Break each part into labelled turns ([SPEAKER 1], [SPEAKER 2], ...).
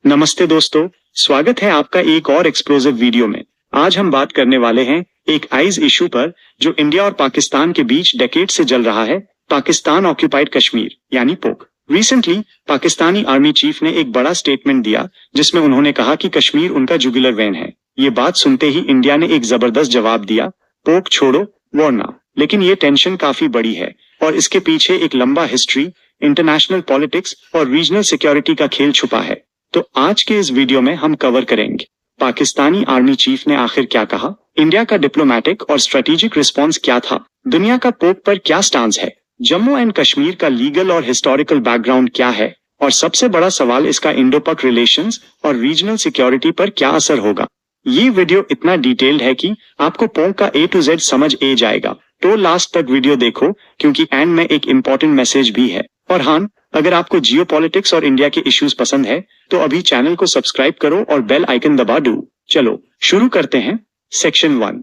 [SPEAKER 1] नमस्ते दोस्तों, स्वागत है आपका एक और एक्सप्लोसिव वीडियो में। आज हम बात करने वाले हैं एक आइज इशू पर जो इंडिया और पाकिस्तान के बीच डेकेड से जल रहा है, पाकिस्तान ऑक्यूपाइड कश्मीर यानी पोक। रिसेंटली पाकिस्तानी आर्मी चीफ ने एक बड़ा स्टेटमेंट दिया जिसमें उन्होंने कहा कि कश्मीर उनका जुगुलर वेन है। ये बात सुनते ही इंडिया ने एक जबरदस्त जवाब दिया, पोक छोड़ो वरना। लेकिन ये टेंशन काफी बड़ी है और इसके पीछे एक लंबा हिस्ट्री, इंटरनेशनल पॉलिटिक्स और रीजनल सिक्योरिटी का खेल छुपा है। तो आज के इस वीडियो में हम कवर करेंगे पाकिस्तानी आर्मी चीफ ने आखिर क्या कहा, इंडिया का डिप्लोमेटिक और स्ट्रेटेजिक रिस्पांस क्या था, दुनिया का पोक पर क्या स्टांस है, जम्मू एंड कश्मीर का लीगल और हिस्टोरिकल बैकग्राउंड क्या है, और सबसे बड़ा सवाल इसका इंडो पाक रिलेशंस और रीजनल सिक्योरिटी पर क्या असर होगा। ये वीडियो इतना डिटेल्ड है कि आपको पोक का A to Z समझ आ जाएगा, तो लास्ट तक वीडियो देखो क्योंकि एंड में एक इम्पोर्टेंट मैसेज भी है। और हाँ, अगर आपको जियोपॉलिटिक्स और इंडिया के इश्यूज पसंद है तो अभी चैनल को सब्सक्राइब करो और बेल आइकन दबा दो। चलो शुरू करते हैं। Section 1,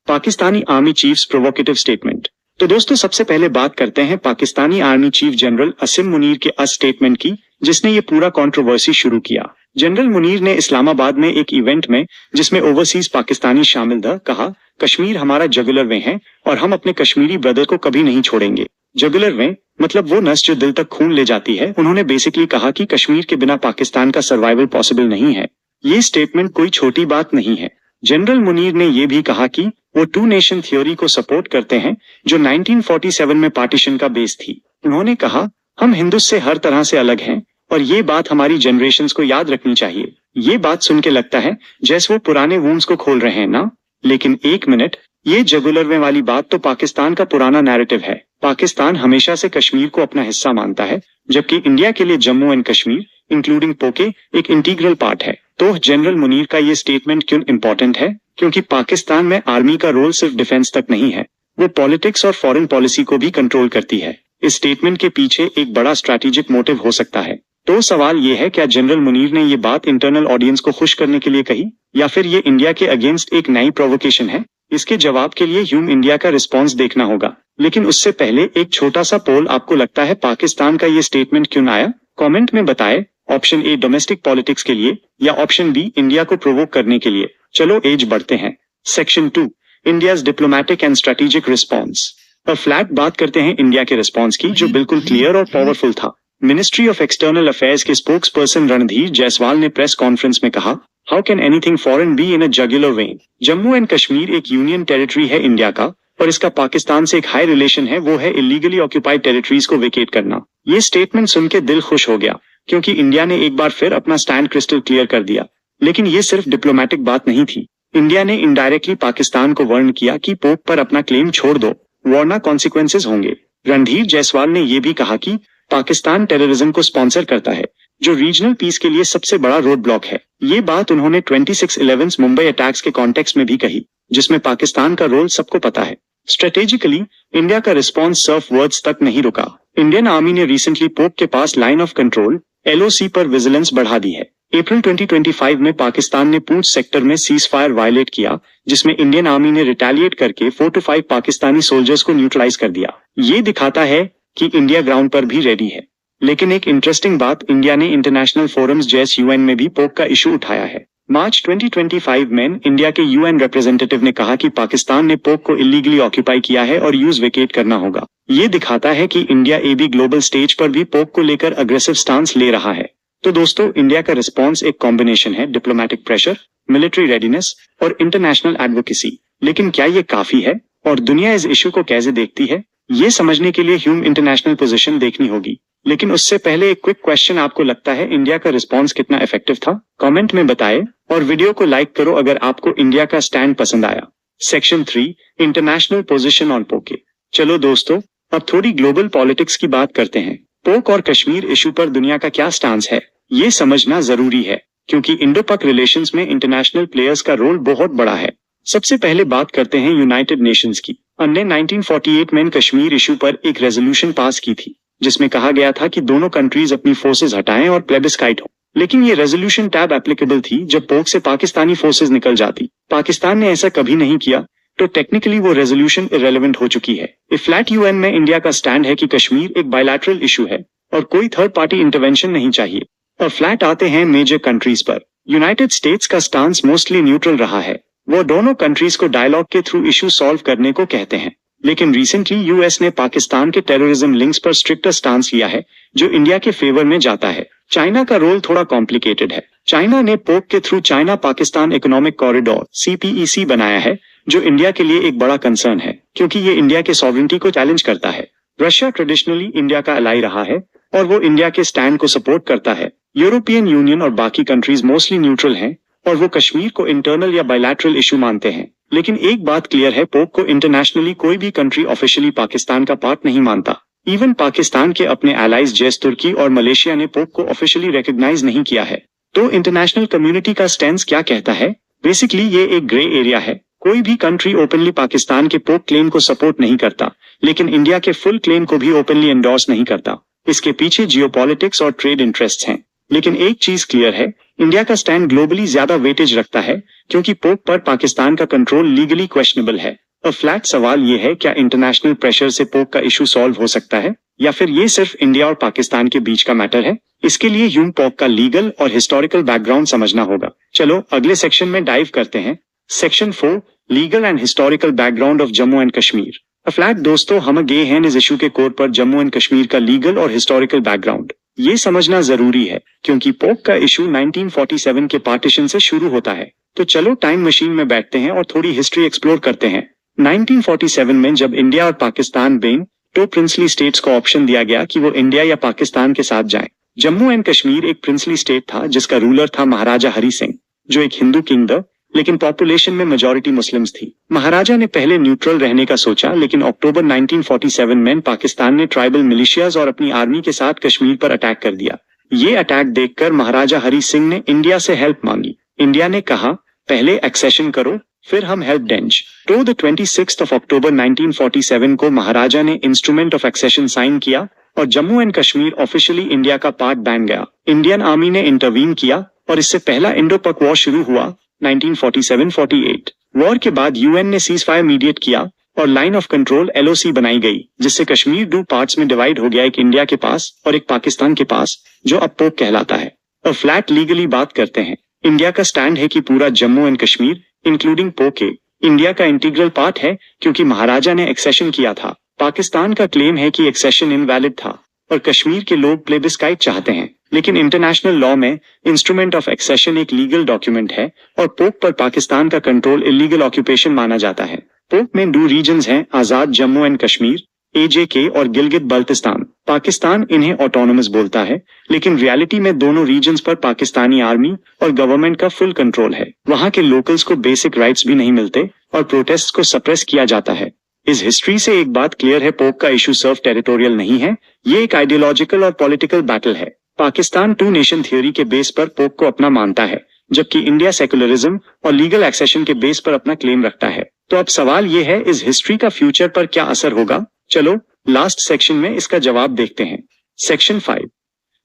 [SPEAKER 1] Pakistani army chiefs provocative statement. तो दोस्तों सबसे पहले बात करते हैं पाकिस्तानी आर्मी चीफ जनरल असीम मुनीर के स्टेटमेंट की, जिसने ये पूरा कंट्रोवर्सी शुरू किया। जनरल मुनीर ने इस्लामाबाद में एक इवेंट में जिसमें ओवरसीज पाकिस्तानी शामिल था कहा, कश्मीर हमारा जुगुलर वे है और हम अपने कश्मीरी ब्रदर को कभी नहीं छोड़ेंगे। जुगुलर वे मतलब वो नस जो दिल तक खून ले जाती है। उन्होंने बेसिकली कहा कि कश्मीर के बिना पाकिस्तान का सर्वाइवल पॉसिबल नहीं है। ये स्टेटमेंट कोई छोटी बात नहीं है। जनरल मुनीर ने यह भी कहा कि वो टू नेशन थ्योरी को सपोर्ट करते हैं जो 1947 में पार्टीशन का बेस थी। उन्होंने कहा, हम हिंदू से हर तरह से अलग हैं और ये बात हमारी जनरेशन्स को याद रखनी चाहिए। ये बात सुन के लगता है जैसे वो पुराने वूंड्स को खोल रहे हैं ना, लेकिन एक मिनट, ये जुगुलर वे वाली बात तो पाकिस्तान का पुराना नैरेटिव है। पाकिस्तान हमेशा से कश्मीर को अपना हिस्सा मानता है, जबकि इंडिया के लिए जम्मू एंड कश्मीर इंक्लूडिंग पोके एक इंटीग्रल पार्ट है। तो जनरल मुनीर का ये स्टेटमेंट क्यों इंपॉर्टेंट है? क्योंकि पाकिस्तान में आर्मी का रोल सिर्फ डिफेंस तक नहीं है, वो पॉलिटिक्स और फॉरेन पॉलिसी को भी कंट्रोल करती है। इस स्टेटमेंट के पीछे एक बड़ा स्ट्रैटेजिक मोटिव हो सकता है। तो सवाल ये है, क्या जनरल मुनीर ने ये बात इंटरनल ऑडियंस को खुश करने के लिए कही या फिर ये इंडिया के अगेंस्ट एक नई प्रोवोकेशन है? इसके जवाब के लिए ह्यूम इंडिया का रिस्पांस देखना होगा, लेकिन उससे पहले एक छोटा सा पोल। आपको लगता है पाकिस्तान का ये स्टेटमेंट क्यों आया? कमेंट में बताएं। ऑप्शन ए डोमेस्टिक पॉलिटिक्स के लिए या ऑप्शन बी इंडिया को प्रोवोक करने के लिए। चलो एज बढ़ते हैं। Section 2, India's diplomatic and strategic response. Flat बात करते हैं इंडिया के रिस्पांस की, जो बिल्कुल क्लियर और पावरफुल था। मिनिस्ट्री ऑफ एक्सटर्नल अफेयर्स के स्पोक्स पर्सन रणधीर जायसवाल ने प्रेस कॉन्फ्रेंस में कहा, how can anything foreign be in a jugular vein. Jammu and Kashmir एक यूनियन टेरिटरी है इंडिया का और इसका पाकिस्तान से एक हाई रिलेशन है, वो है इलीगली ऑक्यूपाइड टेरिटरीज को वेकेट करना। ये स्टेटमेंट सुन के दिल खुश हो गया क्योंकि इंडिया ने एक बार फिर अपना स्टैंड क्रिस्टल क्लियर कर दिया। लेकिन ये सिर्फ डिप्लोमेटिक बात नहीं थी। इंडिया ने इनडायरेक्टली पाकिस्तान को वार्न किया कि पोक पर अपना क्लेम छोड़ दो वरना कॉन्सिक्वेंसेज होंगे। रणधीर जायसवाल ने यह भी कहा कि पाकिस्तान टेररिज्म को स्पॉन्सर करता है, जो रीजनल पीस के लिए सबसे बड़ा रोड ब्लॉक है। ये बात उन्होंने 26/11 मुंबई अटैक्स के कॉन्टेक्स्ट में भी कही, जिसमें पाकिस्तान का रोल सबको पता है। स्ट्रेटेजिकली इंडिया का रिस्पॉन्स सिर्फ वर्ड्स तक नहीं रुका। इंडियन आर्मी ने रिसेंटली पोक के पास लाइन ऑफ कंट्रोल LOC पर विजिलेंस बढ़ा दी है। अप्रैल 2025 में पाकिस्तान ने पूंछ सेक्टर में सीज फायर वायलेट किया, जिसमें इंडियन आर्मी ने रिटेलिएट करके 4 to 5 पाकिस्तानी सोल्जर्स को न्यूट्रलाइज कर दिया। ये दिखाता है कि इंडिया ग्राउंड पर भी रेडी है। लेकिन एक इंटरेस्टिंग बात, इंडिया ने इंटरनेशनल फोरम्स जैसे UN में भी पोक का इशू उठाया है। मार्च 2025 में इंडिया के UN रिप्रेजेंटेटिव ने कहा कि पाकिस्तान ने पोक को इलीगली ऑक्यूपाई किया है और यूज वेकेट करना होगा। ये दिखाता है कि इंडिया भी ग्लोबल स्टेज पर भी पोक को लेकर अग्रेसिव स्टांस ले रहा है। तो दोस्तों, इंडिया का रिस्पॉन्स एक कॉम्बिनेशन है डिप्लोमेटिक प्रेशर, मिलिट्री रेडीनेस और इंटरनेशनल एडवोकेसी। लेकिन क्या ये काफी है और दुनिया इस इशू को कैसे देखती है, ये समझने के लिए ह्यूम इंटरनेशनल पोजीशन देखनी होगी। लेकिन उससे पहले एक क्विक क्वेश्चन, आपको लगता है इंडिया का रिस्पॉन्स कितना इफेक्टिव था? कमेंट में बताएं और वीडियो को लाइक करो अगर आपको इंडिया का स्टैंड पसंद आया। सेक्शन 3, इंटरनेशनल पोजीशन ऑन पोके। चलो दोस्तों, अब थोड़ी ग्लोबल पॉलिटिक्स की बात करते हैं। पोक और कश्मीर इशू पर दुनिया का क्या स्टांस है, ये समझना जरूरी है क्योंकि इंडो पाक रिलेशंस में इंटरनेशनल प्लेयर्स का रोल बहुत बड़ा है। सबसे पहले बात करते हैं यूनाइटेड नेशंस की। हमने 1948 में कश्मीर इशू पर एक रेजोल्यूशन पास की थी, जिसमें कहा गया था कि दोनों कंट्रीज अपनी फोर्सेज हटाएं और प्लेबिस्काइट हो। लेकिन ये रेजोल्यूशन टैब एप्लीकेबल थी जब पोक से पाकिस्तानी फोर्सेज निकल जाती। पाकिस्तान ने ऐसा कभी नहीं किया, तो टेक्निकली वो रेजोल्यूशन इरेलेवेंट हो चुकी है। फ्लैट UN में इंडिया का स्टैंड है कि कश्मीर एक बायलैटरल इशू है और कोई थर्ड पार्टी इंटरवेंशन नहीं चाहिए। और फ्लैट आते हैं मेजर कंट्रीज पर। यूनाइटेड स्टेट्स का स्टांस मोस्टली न्यूट्रल रहा है। वो दोनों कंट्रीज को डायलॉग के थ्रू इशू सॉल्व करने को कहते हैं। लेकिन रिसेंटली यूएस ने पाकिस्तान के टेररिज्म लिंक्स पर स्ट्रिक्टर स्टांस लिया है, जो इंडिया के फेवर में जाता है। चाइना का रोल थोड़ा कॉम्प्लिकेटेड है। चाइना ने पोक के through China Pakistan economic corridor CPEC बनाया है, जो इंडिया के लिए एक बड़ा कंसर्न है, क्योंकि ये इंडिया के सॉवरेनिटी को चैलेंज करता है। रशिया ट्रेडिशनली इंडिया का अलाई रहा है और वो इंडिया के स्टैंड को सपोर्ट करता है। यूरोपियन यूनियन और बाकी कंट्रीज मोस्टली न्यूट्रल हैं और वो कश्मीर को इंटरनल या बायलैटरल इशू मानते हैं। लेकिन एक बात क्लियर है, पोक को इंटरनेशनली कोई भी कंट्री ऑफिशियली पाकिस्तान का पार्ट नहीं मानता। इवन पाकिस्तान के अपने एलाइज जैसे तुर्की और मलेशिया ने पोक को ऑफिशियली रिकॉग्नाइज नहीं किया है। तो इंटरनेशनल कम्युनिटी का स्टैंड क्या कहता है? बेसिकली ये एक ग्रे एरिया है। कोई भी कंट्री ओपनली पाकिस्तान के पोक क्लेम को सपोर्ट नहीं करता, लेकिन इंडिया के फुल क्लेम को भी ओपनली एंडोर्स नहीं करता। इसके पीछे जियोपॉलिटिक्स और ट्रेड इंटरेस्ट्स हैं। लेकिन एक चीज क्लियर है, इंडिया का स्टैंड ग्लोबली ज्यादा वेटेज रखता है, क्योंकि पोक पर पाकिस्तान का कंट्रोल लीगली क्वेश्चनेबल है। और फ्लैट सवाल ये है, क्या इंटरनेशनल प्रेशर से पोक का इशू सॉल्व हो सकता है, या फिर ये सिर्फ इंडिया और पाकिस्तान के बीच का मैटर है? इसके लिए यून पोक का लीगल और हिस्टोरिकल बैकग्राउंड समझना होगा। चलो अगले सेक्शन में डाइव करते हैं। Section 4, legal and historical background of Jammu and Kashmir. Flat दोस्तों, हम गए हैं इस इशू के कोर पर जम्मू एंड कश्मीर का लीगल और हिस्टोरिकल बैकग्राउंड। ये समझना जरूरी है, क्योंकि पोक का इशू 1947 के पार्टीशन से शुरू होता है। तो चलो टाइम मशीन में बैठते हैं और थोड़ी हिस्ट्री एक्सप्लोर करते हैं। 1947 में जब इंडिया और पाकिस्तान बेन तो प्रिंसली स्टेट्स को ऑप्शन दिया गया कि वो इंडिया या पाकिस्तान के साथ जाएं। जम्मू एंड कश्मीर एक प्रिंसली स्टेट था, जिसका रूलर था महाराजा हरी सिंह, जो एक हिंदू किंग था, लेकिन पॉपुलेशन में मेजॉरिटी मुस्लिम्स थी। महाराजा ने पहले न्यूट्रल रहने का सोचा, लेकिन अक्टूबर 1947 में पाकिस्तान ने ट्राइबल मिलिशियाज और अपनी आर्मी के साथ कश्मीर पर अटैक कर दिया। ये अटैक देखकर महाराजा हरी सिंह ने इंडिया से हेल्प मांगी। इंडिया ने कहा, पहले एक्सेशन करो, फिर हम हेल्प देंगे। तो द 26 अक्टूबर 1947 को महाराजा ने इंस्ट्रूमेंट ऑफ एक्सेशन साइन किया और Jammu and Kashmir officially India का पार्ट बन गया। इंडियन आर्मी ने इंटरवीन किया और इससे पहला इंडो पाक वॉर शुरू हुआ 1947-48। वॉर के बाद यूएन ने सीज फायर मीडिएट किया और लाइन ऑफ कंट्रोल LOC बनाई गई, जिससे कश्मीर 2 पार्ट्स में डिवाइड हो गया, एक इंडिया के पास और एक पाकिस्तान के पास, जो अब पोक कहलाता है। और फ्लैट लीगली बात करते हैं। इंडिया का स्टैंड है कि पूरा जम्मू एंड कश्मीर इंक्लूडिंग पोक इंडिया का इंटीग्रल पार्ट है, क्योंकि महाराजा ने एक्सेशन किया था। पाकिस्तान का क्लेम है कि एक्सेशन इनवैलिड था और कश्मीर के लोग प्लेबिस्काइट चाहते हैं। लेकिन इंटरनेशनल लॉ में इंस्ट्रूमेंट ऑफ एक्सेशन एक लीगल डॉक्यूमेंट है और पोक पर पाकिस्तान का कंट्रोल इलीगल ऑक्यूपेशन माना जाता है। पोक में 2 रीजन्स हैं, आजाद जम्मू एंड कश्मीर AJK और गिलगित बल्तिस्तान। पाकिस्तान इन्हें ऑटोनोमस बोलता है, लेकिन रियलिटी में दोनों रीजन्स पर पाकिस्तानी आर्मी और गवर्नमेंट का फुल कंट्रोल है। वहां के लोकल्स को बेसिक राइट्स भी नहीं मिलते और प्रोटेस्ट को सप्रेस किया जाता है। इस हिस्ट्री से एक बात क्लियर है, पोक का इशू सिर्फ टेरिटोरियल नहीं है, ये एक आइडियोलॉजिकल और पॉलिटिकल बैटल है। पाकिस्तान 2 नेशन थ्योरी के बेस पर पोक को अपना मानता है, जबकि इंडिया सेकुलरिज्म और लीगल एक्सेशन के बेस पर अपना क्लेम रखता है। तो अब सवाल ये है, इस हिस्ट्री का फ्यूचर पर क्या असर होगा? चलो लास्ट सेक्शन में इसका जवाब देखते हैं। Section 5,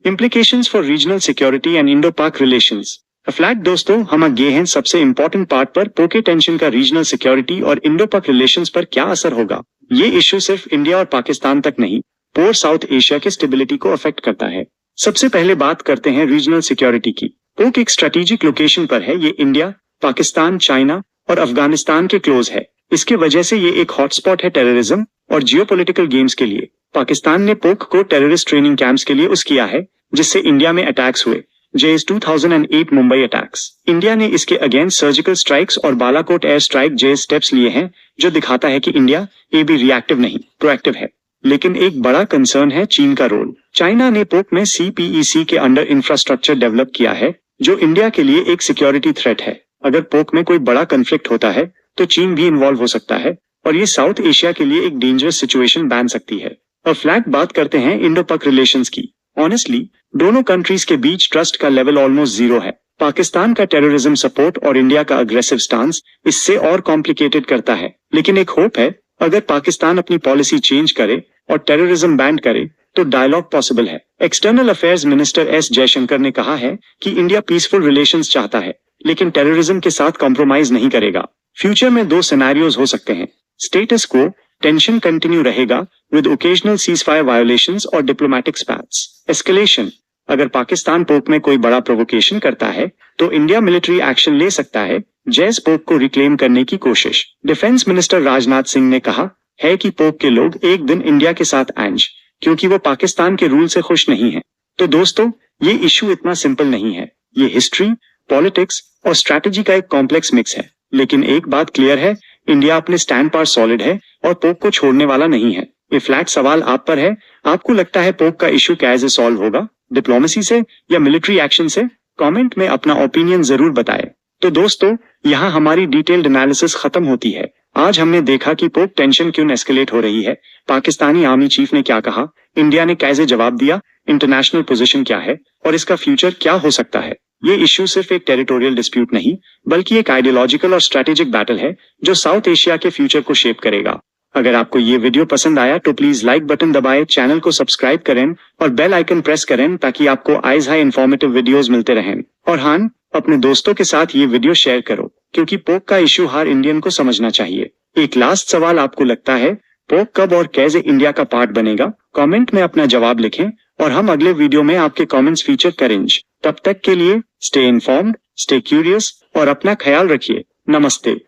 [SPEAKER 1] implications for regional security and Indo पाक रिलेशंस। फ्लैट दोस्तों, हम आगे हैं सबसे इंपॉर्टेंट पार्ट पर, पोके टेंशन का रीजनल सिक्योरिटी और इंडो पाक रिलेशंस पर क्या असर होगा। ये इश्यू सिर्फ इंडिया और पाकिस्तान तक नहीं, पूरे साउथ एशिया के स्टेबिलिटी को अफेक्ट करता है। सबसे पहले बात करते हैं रीजनल सिक्योरिटी की। पोक एक स्ट्रेटेजिक लोकेशन पर है, ये इंडिया, पाकिस्तान, चाइना और अफगानिस्तान के क्लोज है। इसके वजह से ये एक हॉटस्पॉट है टेररिज्म और जियोपॉलिटिकल गेम्स के लिए। पाकिस्तान ने पोक को टेररिस्ट ट्रेनिंग कैंप्स के लिए यूज किया है, जिससे इंडिया में अटैक्स हुए, जैसे 2008 मुंबई अटैक्स। इंडिया ने इसके अगेंस्ट सर्जिकल स्ट्राइक्स और बालाकोट एयर स्ट्राइक जैसे स्टेप्स लिए हैं, जो दिखाता है कि इंडिया ये भी रिएक्टिव नहीं, प्रोएक्टिव है। लेकिन एक बड़ा कंसर्न है चीन का रोल। चाइना ने पोक में CPEC के अंडर इंफ्रास्ट्रक्चर डेवलप किया है, जो इंडिया के लिए एक सिक्योरिटी थ्रेट है। अगर पोक में कोई बड़ा कन्फ्लिक्ट होता है तो चीन भी इन्वॉल्व हो सकता है और ये साउथ एशिया के लिए एक डेंजरस सिचुएशन बन सकती है। और फ्लैट बात करते हैं इंडो पाक रिलेशंस की। ऑनेस्टली दोनों कंट्रीज के बीच ट्रस्ट का लेवल ऑलमोस्ट जीरो है। पाकिस्तान का टेररिज्म सपोर्ट और इंडिया का अग्रेसिव स्टांस इससे और कॉम्प्लिकेटेड करता है। लेकिन एक होप है, अगर पाकिस्तान अपनी पॉलिसी चेंज करे और टेररिज्म बैन करे तो डायलॉग पॉसिबल है। External affairs minister S Jaishankar ने कहा है कि इंडिया पीसफुल रिलेशंस चाहता है, लेकिन टेररिज्म के साथ कॉम्प्रोमाइज नहीं करेगा। फ्यूचर में 2 सिनेरियोज हो सकते हैं। स्टेटस क्वो, टेंशन कंटिन्यू रहेगा with occasional cease fire violations और डिप्लोमेटिक स्पैट्स। एस्केलेशन, अगर पाकिस्तान पोप में कोई बड़ा प्रोवोकेशन करता है तो इंडिया मिलिट्री एक्शन ले सकता है, जैस पोप को रिक्लेम करने की कोशिश। डिफेंस मिनिस्टर राजनाथ सिंह ने कहा है कि पोप के लोग एक दिन इंडिया के साथ आएंगे क्योंकि वो पाकिस्तान के रूल से खुश नहीं है। तो दोस्तों, ये इश्यू इतना सिंपल नहीं है। ये हिस्ट्री, पॉलिटिक्स और स्ट्रैटेजी का एक कॉम्प्लेक्स मिक्स है। लेकिन एक बात क्लियर है, इंडिया अपने स्टैंड पर सॉलिड है और पोप को छोड़ने वाला नहीं है। ये फ्लैट सवाल आप पर है, आपको लगता है पोप का इश्यू कैसे सॉल्व होगा, डिप्लोमेसी से या मिलिट्री एक्शन से? कमेंट में अपना ओपिनियन जरूर बताएं। तो दोस्तों, यहाँ हमारी डिटेल्ड एनालिसिस खत्म होती है। आज हमने देखा कि पोप टेंशन क्यों एस्केलेट हो रही है, पाकिस्तानी आर्मी चीफ ने क्या कहा, इंडिया ने कैसे जवाब दिया, इंटरनेशनल पोजीशन क्या है और इसका फ्यूचर क्या हो सकता है। ये इश्यू सिर्फ एक टेरिटोरियल डिस्प्यूट नहीं, बल्कि एक आइडियोलॉजिकल और स्ट्रेटेजिक बैटल है जो साउथ एशिया के फ्यूचर को शेप करेगा। अगर आपको ये वीडियो पसंद आया तो प्लीज लाइक बटन दबाएं, चैनल को सब्सक्राइब करें और बेल आइकन प्रेस करें ताकि आपको आइज हाई इंफॉर्मेटिव वीडियोस मिलते रहें। और हाँ, अपने दोस्तों के साथ ये वीडियो शेयर करो क्योंकि पोप का इश्यू हर इंडियन को समझना चाहिए। एक लास्ट सवाल, आपको लगता है पोप कब और कैसे इंडिया का पार्ट बनेगा? कमेंट में अपना जवाब लिखें और हम अगले वीडियो में आपके कमेंट्स फीचर करेंगे। तब तक के लिए स्टे इन्फॉर्म्ड, स्टे क्यूरियस और अपना ख्याल रखिए। नमस्ते।